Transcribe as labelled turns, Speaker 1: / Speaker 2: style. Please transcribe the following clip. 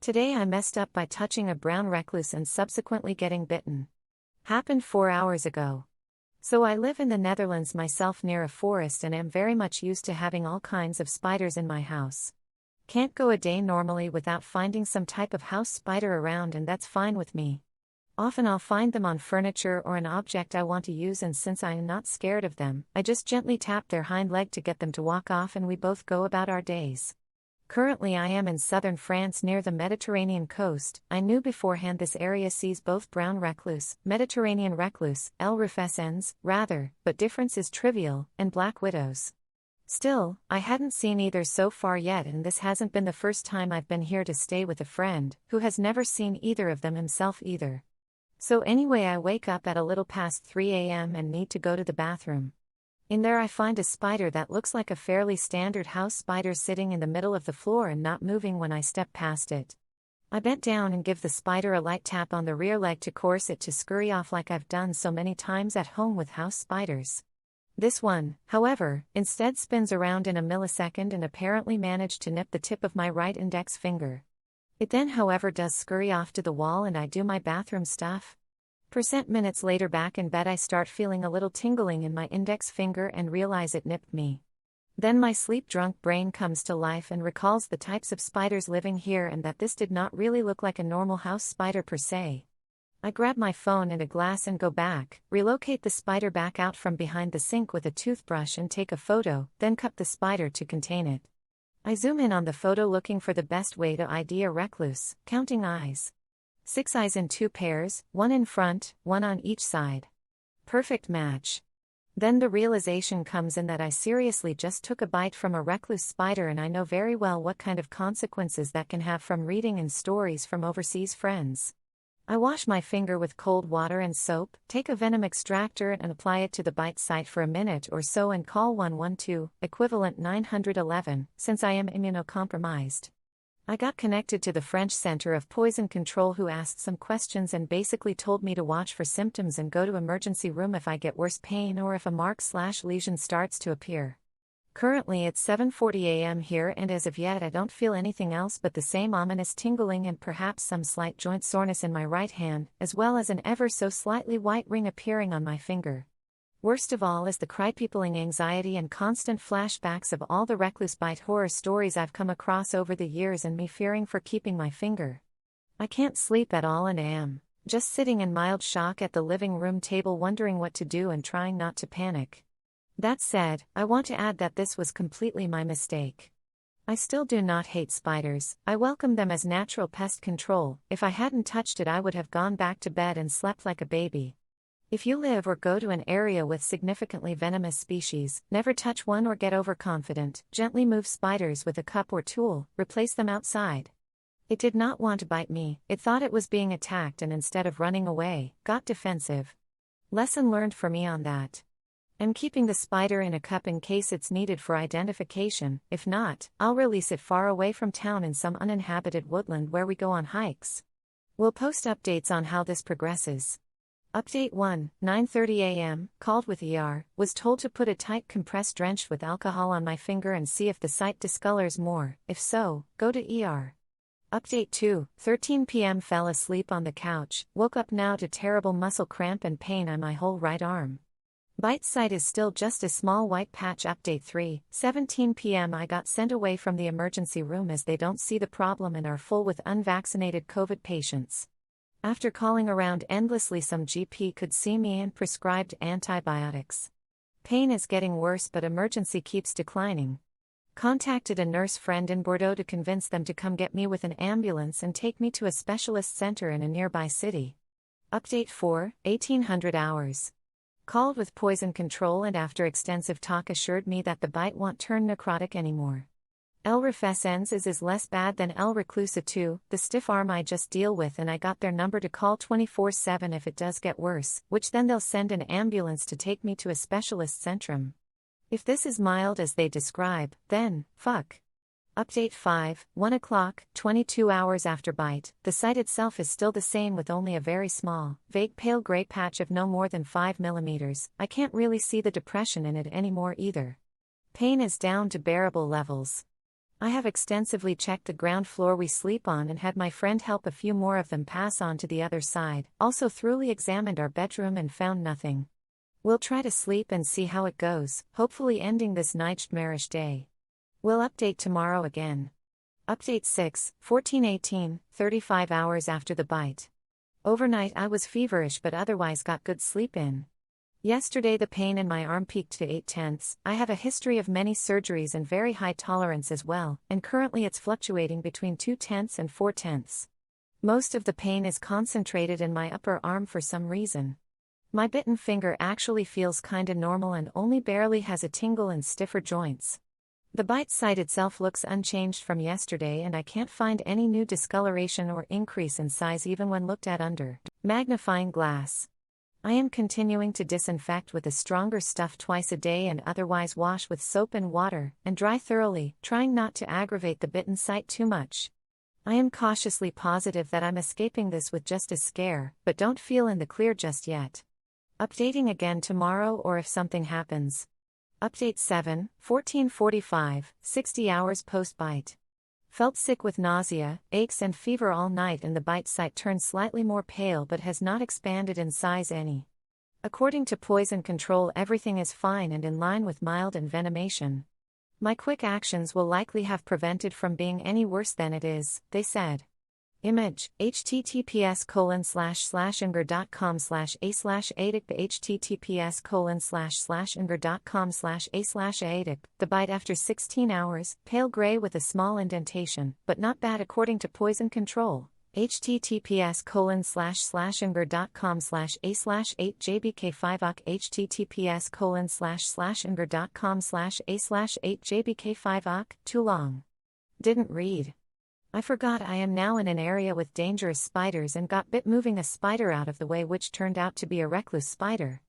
Speaker 1: Today I messed up by touching a brown recluse and subsequently getting bitten. Happened 4 hours ago. So I live in the Netherlands myself near a forest and am very much used to having all kinds of spiders in my house. Can't go a day normally without finding some type of house spider around, and that's fine with me. Often I'll find them on furniture or an object I want to use, and since I am not scared of them, I just gently tap their hind leg to get them to walk off and we both go about our days. Currently I am in southern France near the Mediterranean coast. I knew beforehand this area sees both brown recluse, Mediterranean recluse, L. rufescens, rather, but difference is trivial, and black widows. Still, I hadn't seen either so far yet, and this hasn't been the first time I've been here to stay with a friend, who has never seen either of them himself either. So anyway, I wake up at a little past 3 a.m. and need to go to the bathroom. In there I find a spider that looks like a fairly standard house spider sitting in the middle of the floor and not moving when I step past it. I bent down and give the spider a light tap on the rear leg to coerce it to scurry off like I've done so many times at home with house spiders. This one, however, instead spins around in a millisecond and apparently managed to nip the tip of my right index finger. It then, however, does scurry off to the wall and I do my bathroom stuff. Minutes later, back in bed, I start feeling a little tingling in my index finger and realize it nipped me. Then my sleep-drunk brain comes to life and recalls the types of spiders living here and that this did not really look like a normal house spider per se. I grab my phone and a glass and go back, relocate the spider back out from behind the sink with a toothbrush and take a photo, then cup the spider to contain it. I zoom in on the photo looking for the best way to ID a recluse, counting eyes. 6 eyes in 2 pairs, 1 in front, 1 on each side. Perfect match. Then the realization comes in that I seriously just took a bite from a recluse spider, and I know very well what kind of consequences that can have from reading in stories from overseas friends. I wash my finger with cold water and soap, take a venom extractor and apply it to the bite site for a minute or so and call 112, equivalent 911, since I am immunocompromised. I got connected to the French Center of Poison Control, who asked some questions and basically told me to watch for symptoms and go to emergency room if I get worse pain or if a mark/lesion starts to appear. Currently it's 7:40 a.m. here, and as of yet I don't feel anything else but the same ominous tingling and perhaps some slight joint soreness in my right hand, as well as an ever so slightly white ring appearing on my finger. Worst of all is the cry-peopling anxiety and constant flashbacks of all the recluse bite horror stories I've come across over the years and me fearing for keeping my finger. I can't sleep at all and am just sitting in mild shock at the living room table wondering what to do and trying not to panic. That said, I want to add that this was completely my mistake. I still do not hate spiders. I welcome them as natural pest control. If I hadn't touched it I would have gone back to bed and slept like a baby. If you live or go to an area with significantly venomous species, never touch one or get overconfident. Gently move spiders with a cup or tool, replace them outside. It did not want to bite me, it thought it was being attacked and instead of running away, got defensive. Lesson learned for me on that. I'm keeping the spider in a cup in case it's needed for identification. If not, I'll release it far away from town in some uninhabited woodland where we go on hikes. We'll post updates on how this progresses. Update 1, 9:30 a.m., called with ER, was told to put a tight compress drenched with alcohol on my finger and see if the site discolors more. If so, go to ER. Update 2, 13 p.m. fell asleep on the couch, woke up now to terrible muscle cramp and pain on my whole right arm. Bite site is still just a small white patch. Update 3, 17 p.m. I got sent away from the emergency room as they don't see the problem and are full with unvaccinated COVID patients. After calling around endlessly, some GP could see me and prescribed antibiotics. Pain is getting worse but emergency keeps declining. Contacted a nurse friend in Bordeaux to convince them to come get me with an ambulance and take me to a specialist center in a nearby city. Update 4, 1800 hours. Called with poison control and after extensive talk assured me that the bite won't turn necrotic anymore. L. rufescens is less bad than L. reclusa 2, the stiff arm I just deal with, and I got their number to call 24/7 if it does get worse, which then they'll send an ambulance to take me to a specialist centrum. If this is mild as they describe, then, fuck. Update 5, 1 o'clock, 22 hours after bite, the site itself is still the same with only a very small, vague pale gray patch of no more than 5 millimeters. I can't really see the depression in it anymore either. Pain is down to bearable levels. I have extensively checked the ground floor we sleep on and had my friend help a few more of them pass on to the other side, also thoroughly examined our bedroom and found nothing. We'll try to sleep and see how it goes, hopefully ending this nightmarish day. We'll update tomorrow again. Update 6, 14/18, 35 hours after the bite. Overnight I was feverish but otherwise got good sleep in. Yesterday the pain in my arm peaked to 8/10. I have a history of many surgeries and very high tolerance as well, and currently it's fluctuating between 2/10 and 4/10. Most of the pain is concentrated in my upper arm for some reason. My bitten finger actually feels kinda normal and only barely has a tingle and stiffer joints. The bite site itself looks unchanged from yesterday and I can't find any new discoloration or increase in size even when looked at under magnifying glass. I am continuing to disinfect with a stronger stuff twice a day and otherwise wash with soap and water, and dry thoroughly, trying not to aggravate the bitten site too much. I am cautiously positive that I'm escaping this with just a scare, but don't feel in the clear just yet. Updating again tomorrow or if something happens. Update 7, 14/45, 60 hours post-bite. Felt sick with nausea, aches and fever all night and the bite site turned slightly more pale but has not expanded in size any. According to poison control everything is fine and in line with mild envenomation. My quick actions will likely have prevented from being any worse than it is, they said. Image, https://inger.com/a/addict https://inger.com/a/addict. The bite after 16 hours, pale gray with a small indentation, but not bad according to poison control. https://inger.com/a/8jbk5oc https://inger.com/a/8jbk5oc. Too long. Didn't read. I forgot I am now in an area with dangerous spiders and got bit moving a spider out of the way which turned out to be a recluse spider.